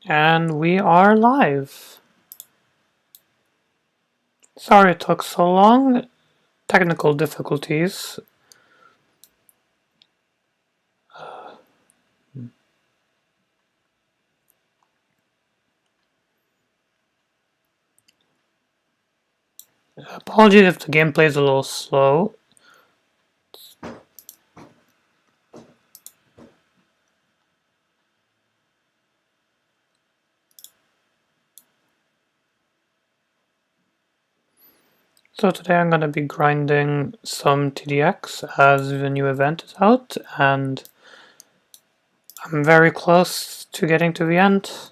And we are live. Sorry it took so long. Technical difficulties. Apologies if the gameplay is a little slow. So today I'm going to be grinding some TDX as the new event is out, and I'm very close to getting to the end.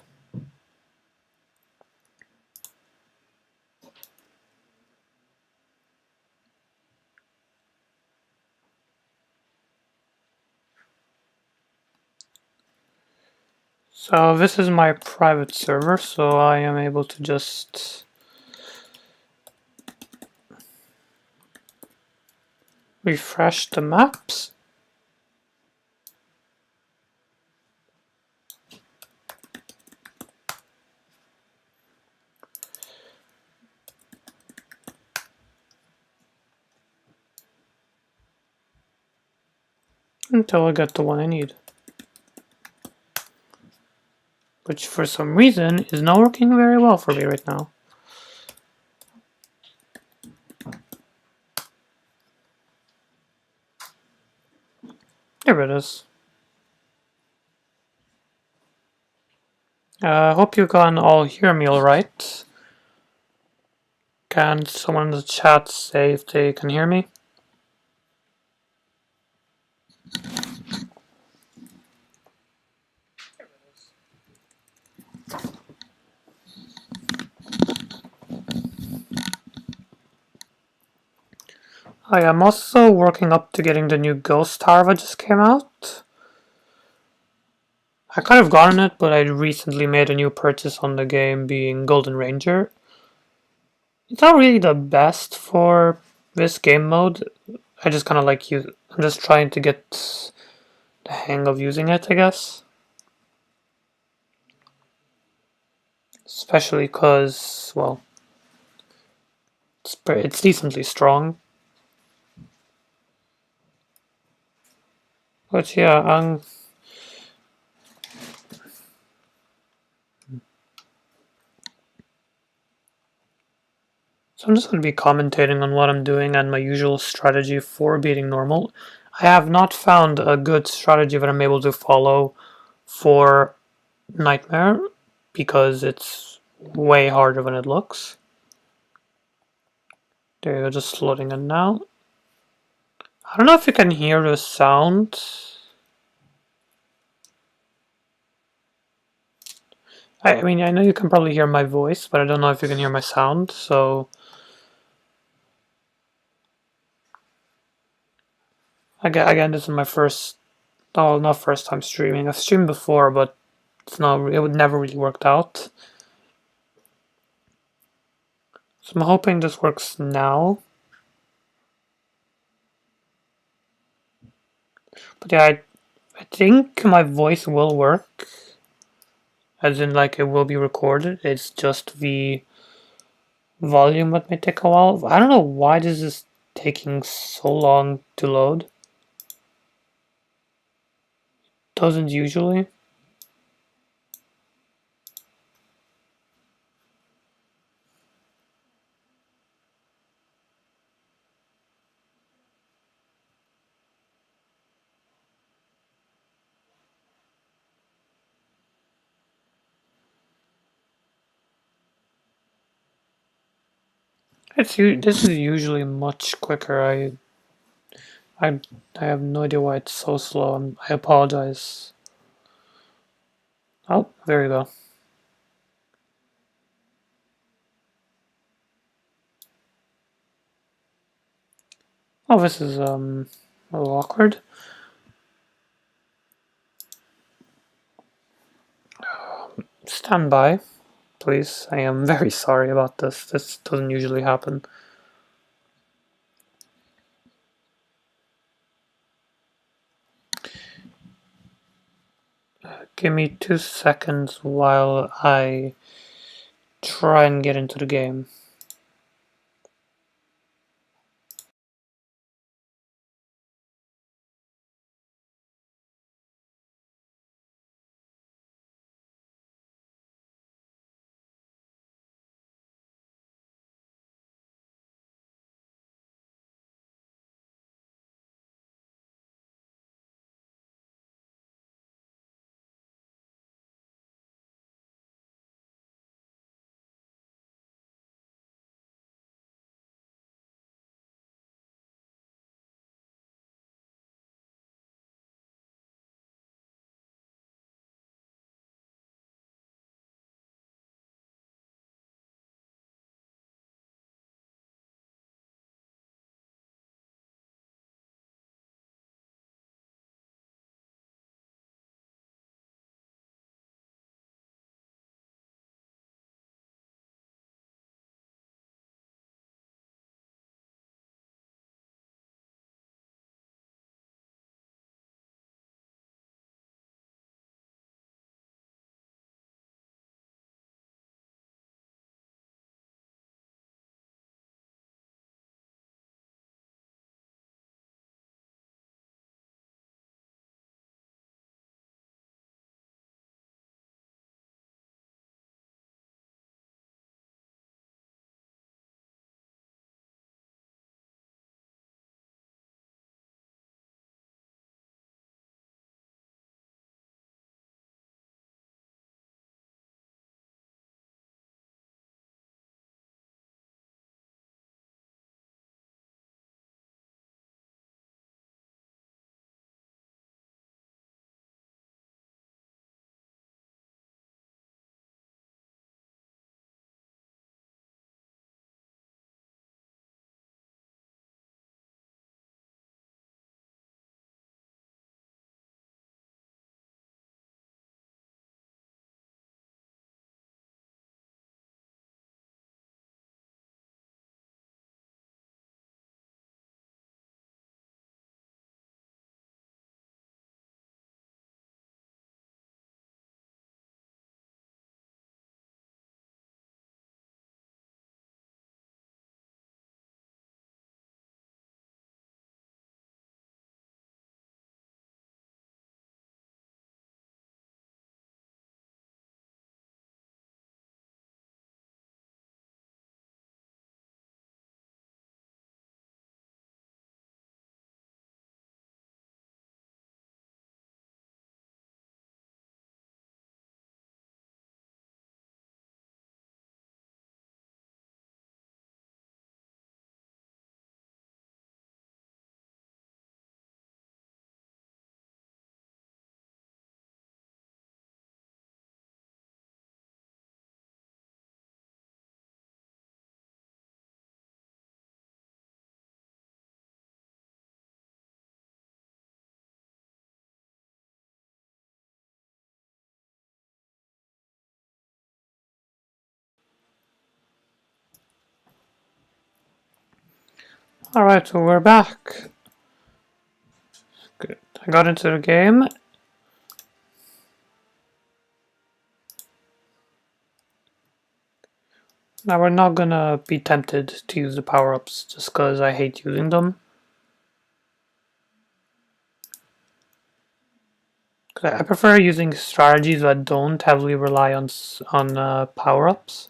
So this is my private server, so I am able to just refresh the maps. Until I get the one I need. Which for some reason is not working very well for me right now. There it is. Hope you can all hear me alright. Can someone in the chat say if they can hear me? I am also working up to getting the new Ghost Tower that just came out. I kind of gotten it, but I recently made a new purchase on the game being Golden Ranger. It's not really the best for this game mode. I just kind of like use. I'm just trying to get the hang of using it, I guess. Especially because, well, it's decently strong. But yeah, so I'm just going to be commentating on what I'm doing and my usual strategy for beating normal. I have not found a good strategy that I'm able to follow for Nightmare because it's way harder than it looks. There you go, just loading it now. I don't know if you can hear the sound. I mean, I know you can probably hear my voice, but I don't know if you can hear my sound, so again, this is my first, oh, not first time streaming. I've streamed before, but it would never really worked out. So I'm hoping this works now. But yeah, I think my voice will work. As in, like, it will be recorded. It's just the volume that may take a while. I don't know why this is taking so long to load. Doesn't usually. This is usually much quicker. I have no idea why it's so slow. I apologize. Oh, there you go. Oh, this is a little awkward. Stand by, please. I am very sorry about this. This doesn't usually happen. Give me 2 seconds while I try and get into the game. Alright, so we're back. Good. I got into the game. Now we're not gonna be tempted to use the power-ups just because I hate using them. I prefer using strategies that don't heavily rely on power-ups.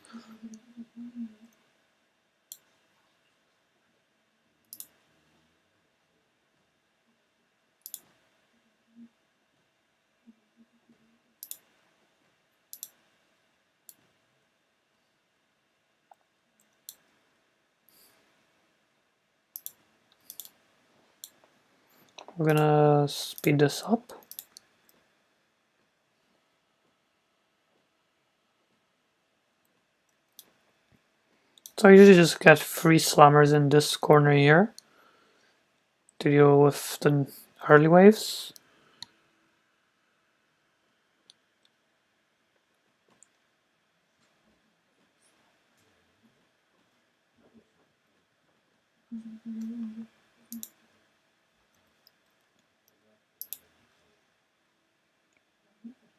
We're gonna speed this up. So I usually just get 3 slammers in this corner here to deal with the early waves.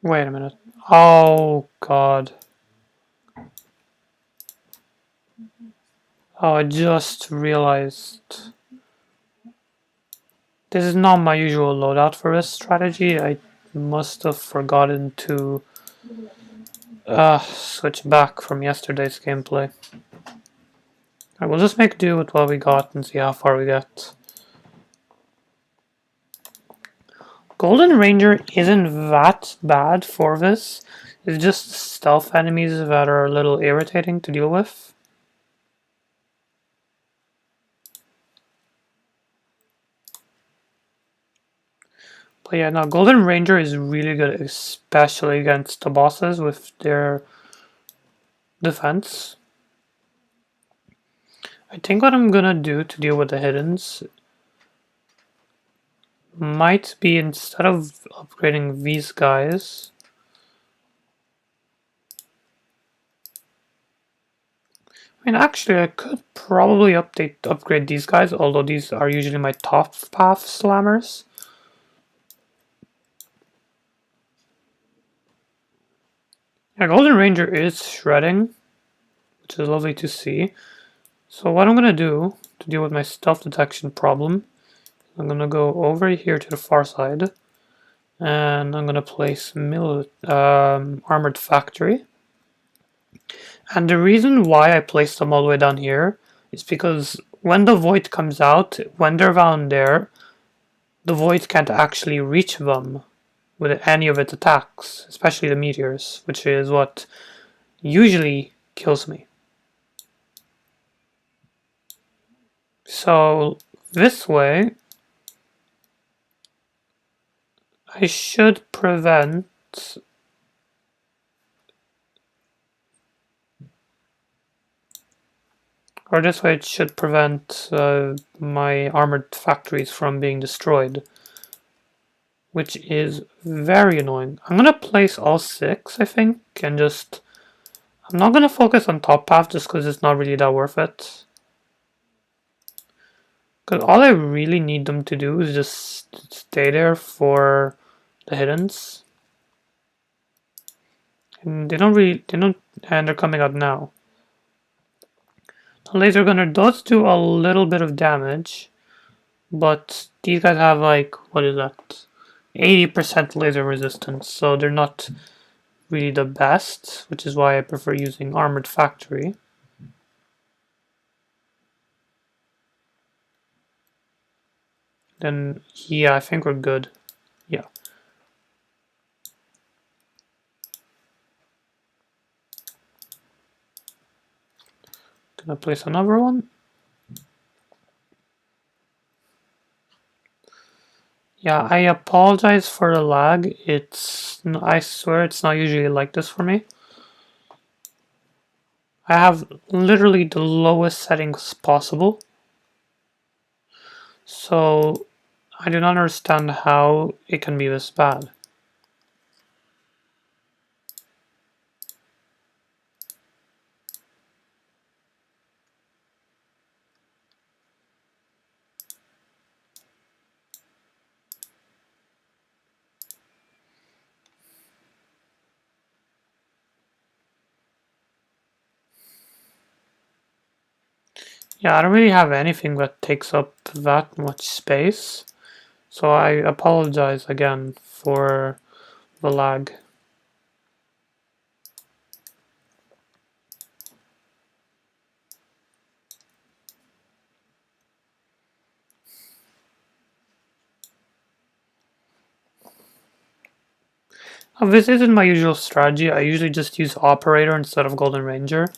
Wait a minute. Oh god. Oh, I just realized. This is not my usual loadout for this strategy. I must have forgotten to switch back from yesterday's gameplay. Alright, we'll just make do with what we got and see how far we get. Golden Ranger isn't that bad for this. It's just stealth enemies that are a little irritating to deal with. But yeah, no, Golden Ranger is really good, especially against the bosses with their defense. I think what I'm gonna do to deal with the hiddens might be, instead of upgrading these guys, I mean, actually, I could probably upgrade these guys, although these are usually my top path slammers. Yeah, Golden Ranger is shredding, which is lovely to see. So what I'm going to do to deal with my stealth detection problem, I'm going to go over here to the far side, and I'm going to place Armored Factory. And the reason why I placed them all the way down here is because when the Void comes out, when they're down there, the Void can't actually reach them with any of its attacks, especially the meteors, which is what usually kills me. So this way, I should prevent or this way it should prevent my armored factories from being destroyed, which is very annoying. I'm gonna place all 6, I think, and just I'm not gonna focus on top path just because it's not really that worth it. Because all I really need them to do is just stay there for the hiddens. And and they're coming out now. The laser gunner does do a little bit of damage, but these guys have like, what is that? 80% laser resistance, so they're not really the best, which is why I prefer using Armored Factory. Then, yeah, I think we're good. Yeah. Gonna place another one. Yeah, I apologize for the lag. I swear it's not usually like this for me. I have literally the lowest settings possible. So I do not understand how it can be this bad. Yeah, I don't really have anything that takes up that much space. So I apologize again for the lag. This isn't my usual strategy. I usually just use Operator instead of Golden Ranger,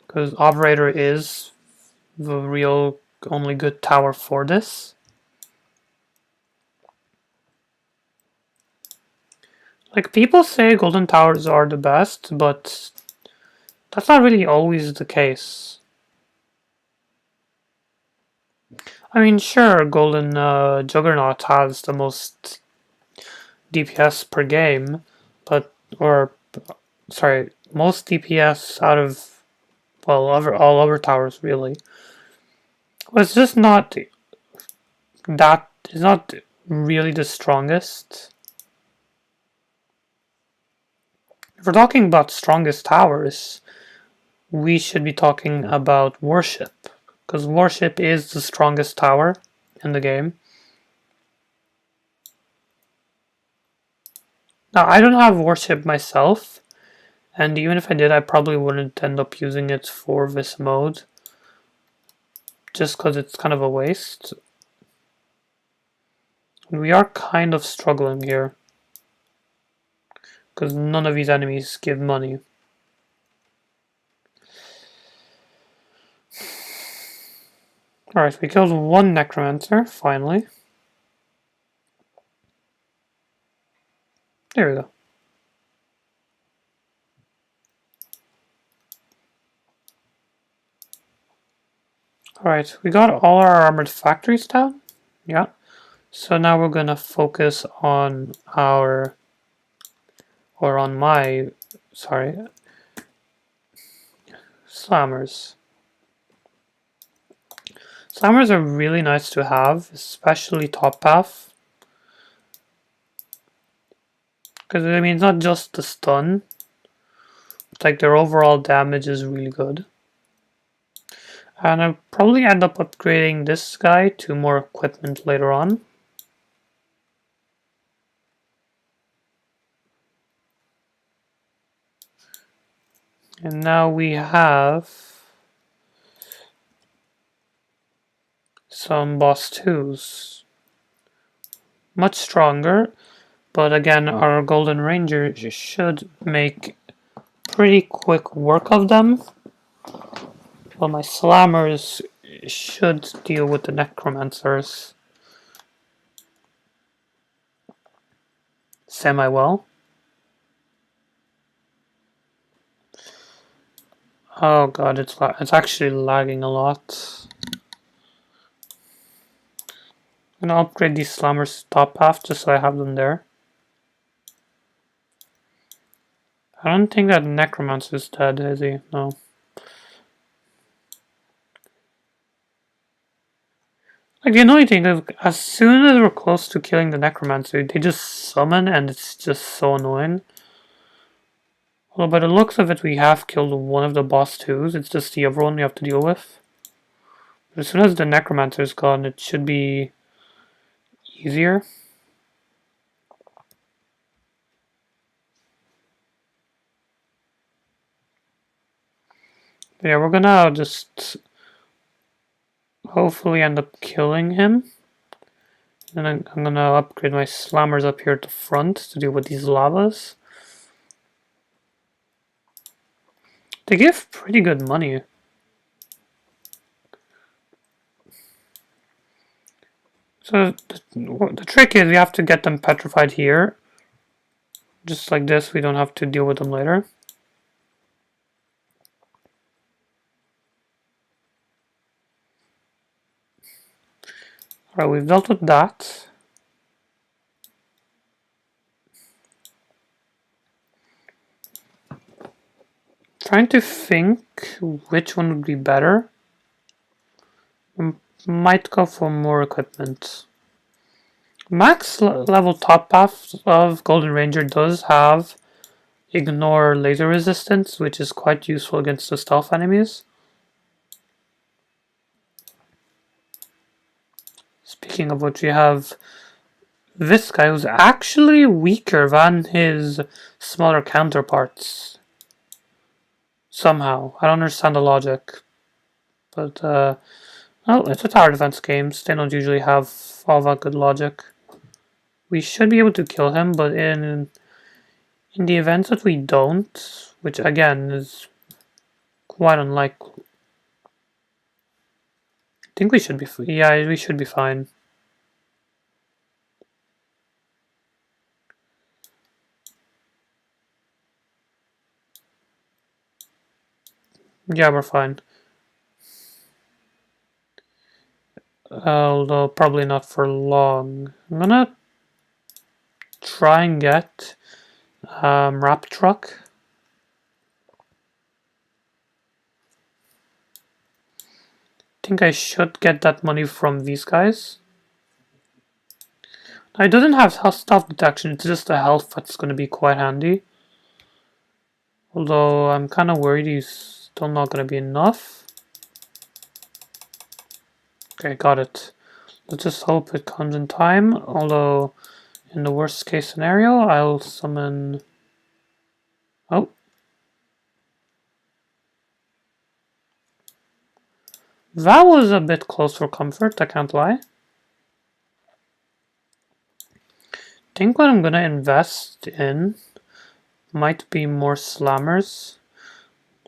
because Operator is the real only good tower for this. Like, people say Golden Towers are the best, but that's not really always the case. I mean, sure, Golden Juggernaut has the most DPS per game, most DPS out of, well, all other towers, really. Well, it's just not that, it's not really the strongest. If we're talking about strongest towers, we should be talking about Worship, because Worship is the strongest tower in the game. Now, I don't have Worship myself, and even if I did, I probably wouldn't end up using it for this mode, just because it's kind of a waste. And we are kind of struggling here, because none of these enemies give money. Alright, we killed one Necromancer, finally. There we go. Alright, we got all our armored factories down. Yeah. So now we're gonna focus on our, or on my, sorry, slammers. Slammers are really nice to have, especially top path. Because, I mean, it's not just the stun, but like their overall damage is really good. And I'll probably end up upgrading this guy to more equipment later on. And now we have some boss 2s. Much stronger, but again, our Golden Ranger should make pretty quick work of them. Well, my slammers should deal with the necromancers semi-well. Oh god, it's actually lagging a lot. I'm gonna upgrade these slammers to top half just so I have them there. I don't think that necromancer is dead, is he? No. Like, the annoying thing is, as soon as we're close to killing the necromancer, they just summon and it's just so annoying. Well, by the looks of it, we have killed one of the boss 2s. It's just the other one we have to deal with. But as soon as the necromancer is gone, it should be easier. But yeah, we're gonna just hopefully end up killing him. And I'm gonna upgrade my slammers up here at the front to deal with these lavas. They give pretty good money. So the trick is you have to get them petrified here. Just like this, we don't have to deal with them later. Alright, we've dealt with that. Trying to think which one would be better. Might go for more equipment. Max level top path of Golden Ranger does have ignore laser resistance, which is quite useful against the stealth enemies. Speaking of which, we have this guy who's actually weaker than his smaller counterparts. Somehow. I don't understand the logic. But, oh, it's a tower defense game. So they don't usually have all that good logic. We should be able to kill him, but in the event that we don't, which again is quite unlikely, I think we should be, yeah, we should be fine. Yeah, we're fine. Although probably not for long. I'm gonna try and get Wrap Truck. I think I should get that money from these guys. It doesn't have stealth detection, it's just the health that's going to be quite handy. Although I'm kind of worried he's still not going to be enough. Okay, got it. Let's just hope it comes in time. Although, in the worst case scenario, I'll summon... Oh. That was a bit close for comfort, I can't lie. I think what I'm going to invest in might be more slammers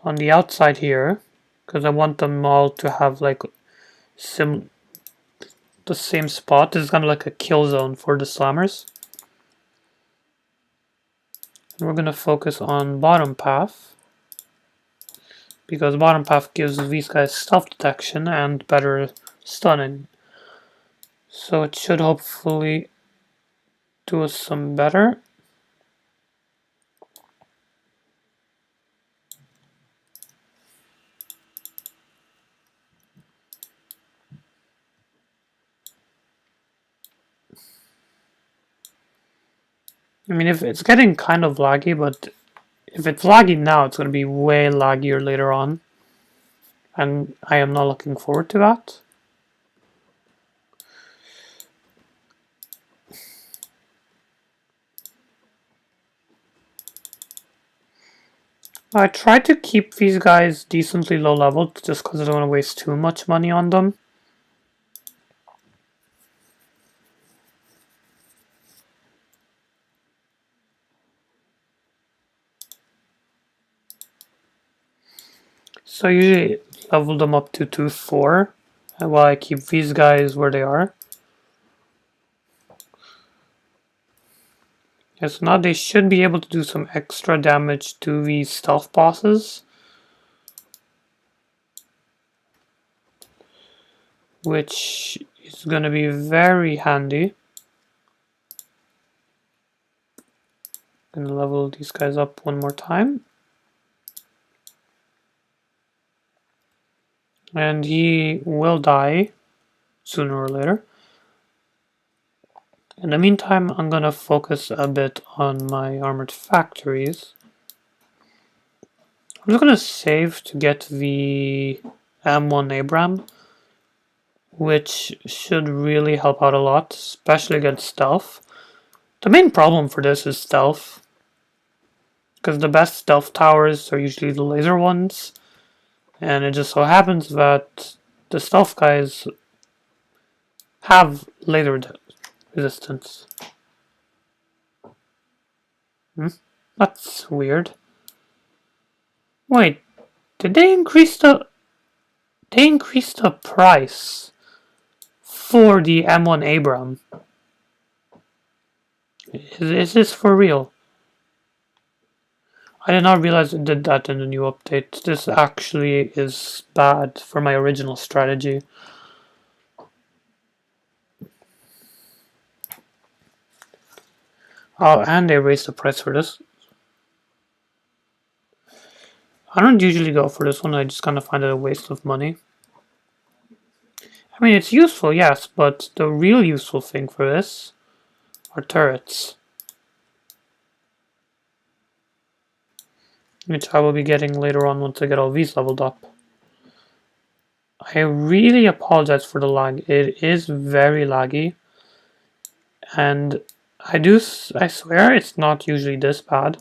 on the outside here, because I want them all to have like the same spot. This is kind of like a kill zone for the slammers. And we're going to focus on bottom path, because bottom path gives these guys stealth detection and better stunning. So it should hopefully do us some better. I mean, if it's getting kind of laggy, but if it's laggy now, it's going to be way laggier later on. And I am not looking forward to that. I try to keep these guys decently low level just because I don't want to waste too much money on them. So I usually level them up to 2-4 while I keep these guys where they are. Yeah, so now they should be able to do some extra damage to these stealth bosses, which is going to be very handy. Gonna level these guys up one more time. And he will die sooner or later. In the meantime, I'm gonna focus a bit on my armored factories. I'm just gonna save to get the M1 Abram, which should really help out a lot, especially against stealth. The main problem for this is stealth, because the best stealth towers are usually the laser ones, and it just so happens that the stealth guys have laser resistance. That's weird. Wait, did they increase the... They increased the price for the M1 Abram. Is this for real? I did not realize it did that in the new update. This actually is bad for my original strategy. Oh, and they raised the price for this. I don't usually go for this one, I just kind of find it a waste of money. I mean, it's useful, yes, but the real useful thing for this are turrets, which I will be getting later on once I get all these leveled up. I really apologize for the lag. It is very laggy, and I swear it's not usually this bad.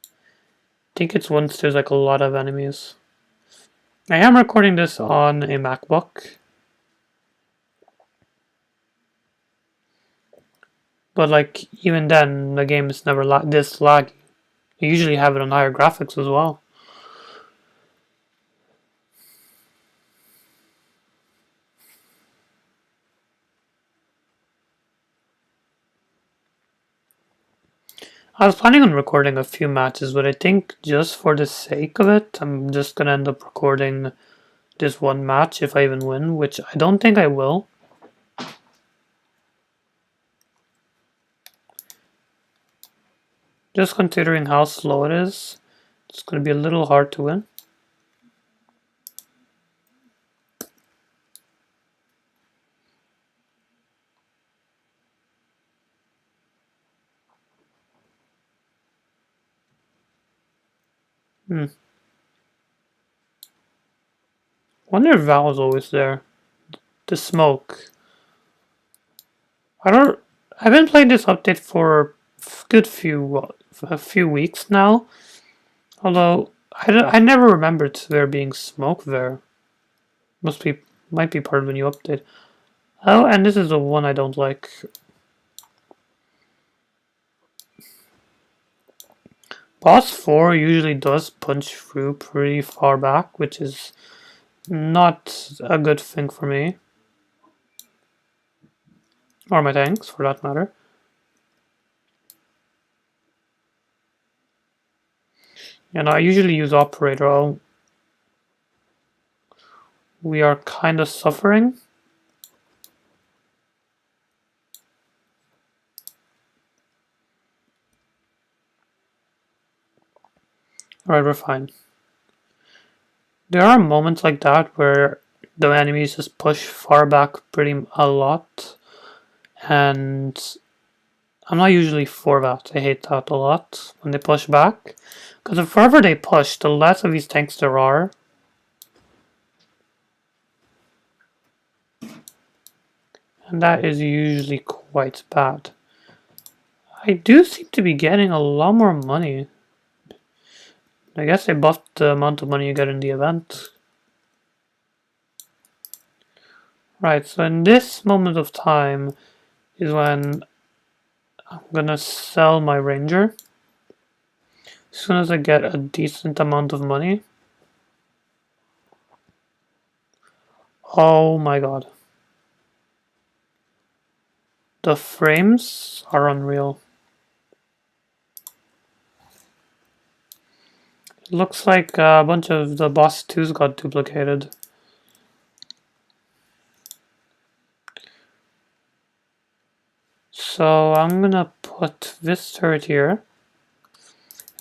I think it's once there's like a lot of enemies. I am recording this on a MacBook, but like even then the game is never this laggy. You usually have it on higher graphics as well. I was planning on recording a few matches, but I think just for the sake of it, I'm just gonna end up recording this one match if I even win, which I don't think I will. Just considering how slow it is, it's gonna be a little hard to win. Hmm. Wonder if Val's always there. The smoke. I don't. I've been playing this update for a few weeks now. Although I never remembered there being smoke there. Might be part of the new update. Oh, and this is the one I don't like. Boss 4 usually does punch through pretty far back, which is not a good thing for me. Or my tanks, for that matter. And I usually use Operator. We are kind of suffering. Alright, we're fine. There are moments like that where the enemies just push far back pretty a lot. And I'm not usually for that. I hate that a lot when they push back. Because the further they push, the less of these tanks there are. And that is usually quite bad. I do seem to be getting a lot more money. I guess they buffed the amount of money you get in the event. Right, so in this moment of time is when I'm gonna sell my ranger. As soon as I get a decent amount of money. Oh my god. The frames are unreal. It looks like a bunch of the boss 2s got duplicated. So I'm gonna put this turret here.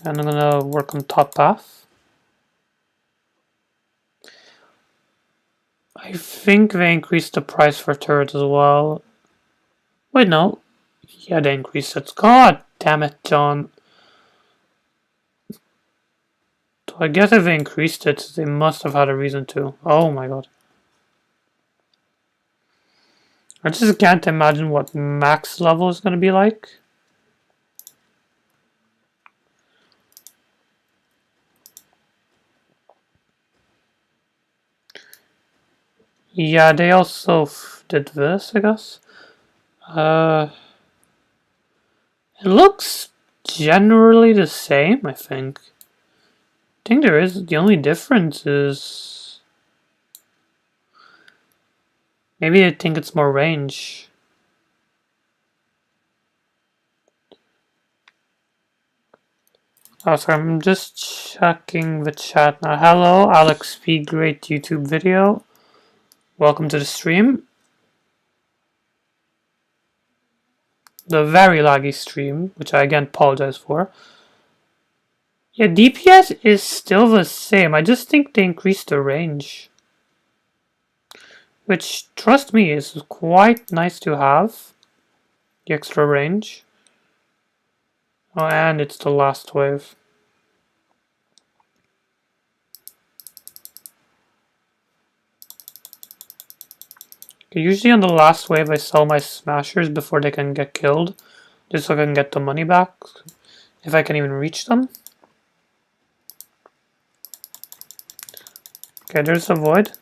And I'm gonna work on top path. I think they increased the price for turrets as well. Wait, no. Yeah, they increased it. God damn it, John. So I guess if they increased it, they must have had a reason to. Oh my god. I just can't imagine what max level is gonna be like. Yeah, they also did this, I guess. It looks generally the same, I think. I think there is, the only difference is maybe I think it's more range. Oh, sorry, I'm just checking the chat now. Hello, Alex P. Great YouTube video. Welcome to the stream. The very laggy stream, which I again apologize for. Yeah, DPS is still the same. I just think they increased the range. Which, trust me, is quite nice to have. The extra range. Oh, and it's the last wave. Okay, usually on the last wave I sell my smashers before they can get killed. Just so I can get the money back. If I can even reach them. Okay, there's a void.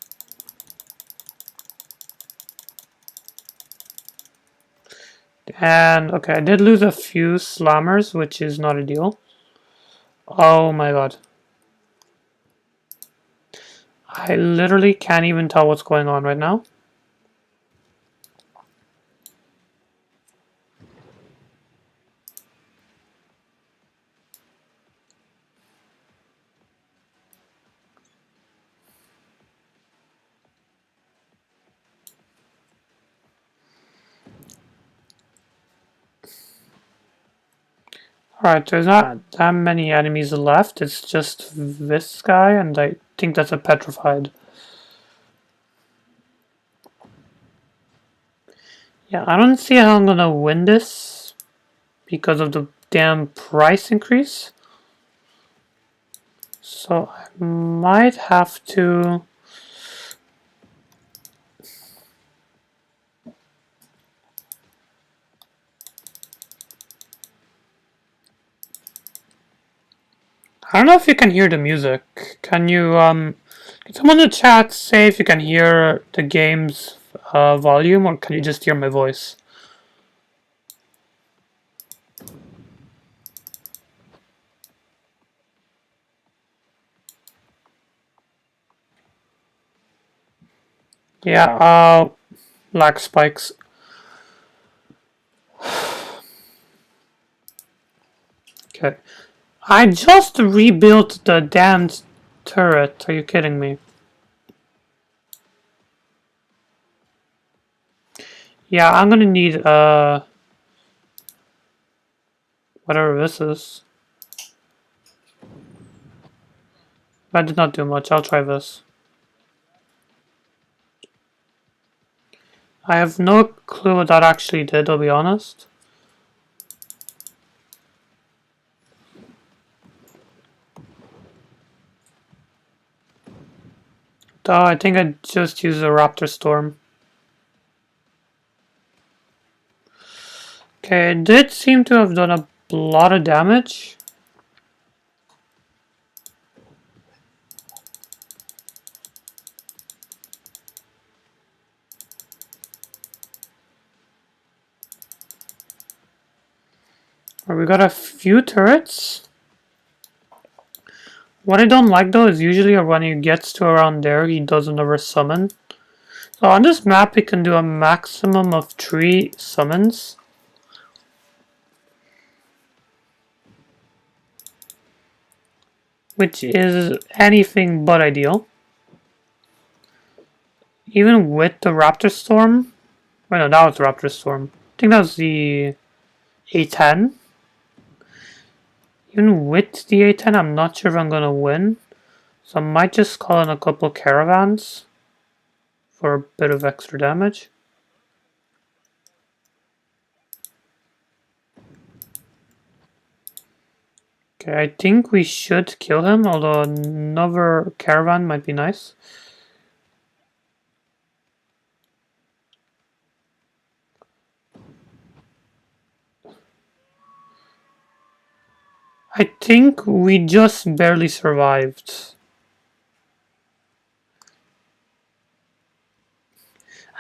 And, okay, I did lose a few slammers, which is not ideal. Oh my god. I literally can't even tell what's going on right now. Alright, there's not that many enemies left. It's just this guy, and I think that's a petrified. Yeah, I don't see how I'm gonna win this because of the damn price increase. So I might have to... I don't know if you can hear the music. Can you, can someone in the chat say if you can hear the game's volume, or can you just hear my voice? Yeah, lag spikes. Okay. I just rebuilt the damn turret. Are you kidding me? Yeah, I'm gonna need, whatever this is. That did not do much. I'll try this. I have no clue what that actually did, I'll be honest. Oh, I think I just used a Raptor Storm. Okay, it did seem to have done a lot of damage. We got a few turrets. What I don't like though is usually when he gets to around there, he does another summon. So on this map, he can do a maximum of 3 summons. Which is anything but ideal. Even with the Raptor Storm. Wait, no, that was the Raptor Storm. I think that was the A10. Even with the A10, I'm not sure if I'm gonna win. So I might just call in a couple caravans for a bit of extra damage. Okay, I think we should kill him, although another caravan might be nice. I think we just barely survived.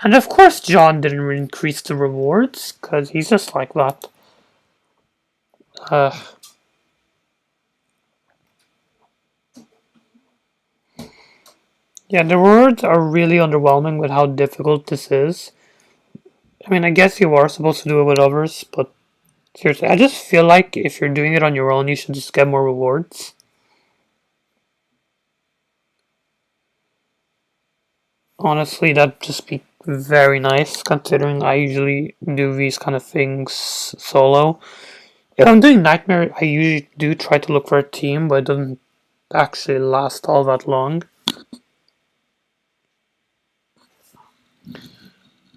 And of course John didn't increase the rewards, because he's just like that. Yeah, the rewards are really underwhelming with how difficult this is. I mean, I guess you are supposed to do it with others, but seriously, I just feel like if you're doing it on your own, you should just get more rewards. Honestly, that'd just be very nice, considering I usually do these kind of things solo. If I'm doing Nightmare, I usually do try to look for a team, but it doesn't actually last all that long.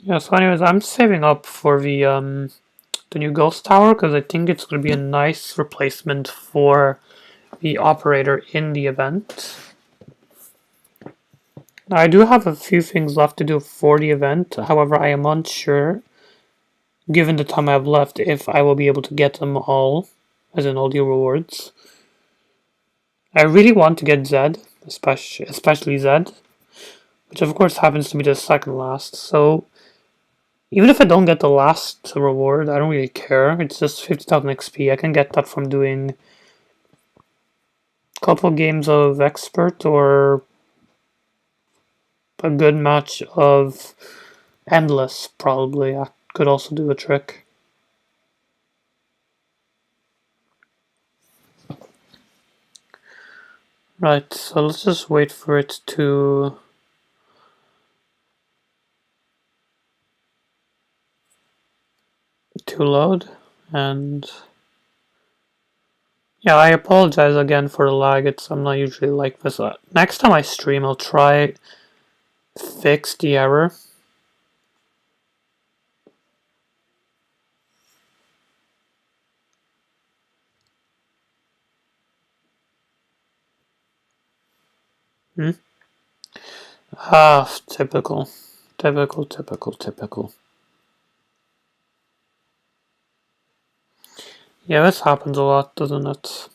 Yeah, so anyways, I'm saving up for the new Ghost Tower, because I think it's going to be a nice replacement for the operator in the event. Now, I do have a few things left to do for the event, however, I am unsure, given the time I have left, if I will be able to get them all, as in all the rewards. I really want to get Zed, especially Zed, which of course happens to be the second last, so even if I don't get the last reward, I don't really care. It's just 50,000 XP. I can get that from doing a couple games of Expert or a good match of Endless, probably. I could also do a trick. Right, so let's just wait for it to load, and yeah, I apologize again for the lag. I'm not usually like this. Next time I stream, I'll try fix the error. Hmm? Ah, typical. Typical, typical, typical. Yeah, this happens a lot, doesn't it?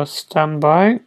Stand by.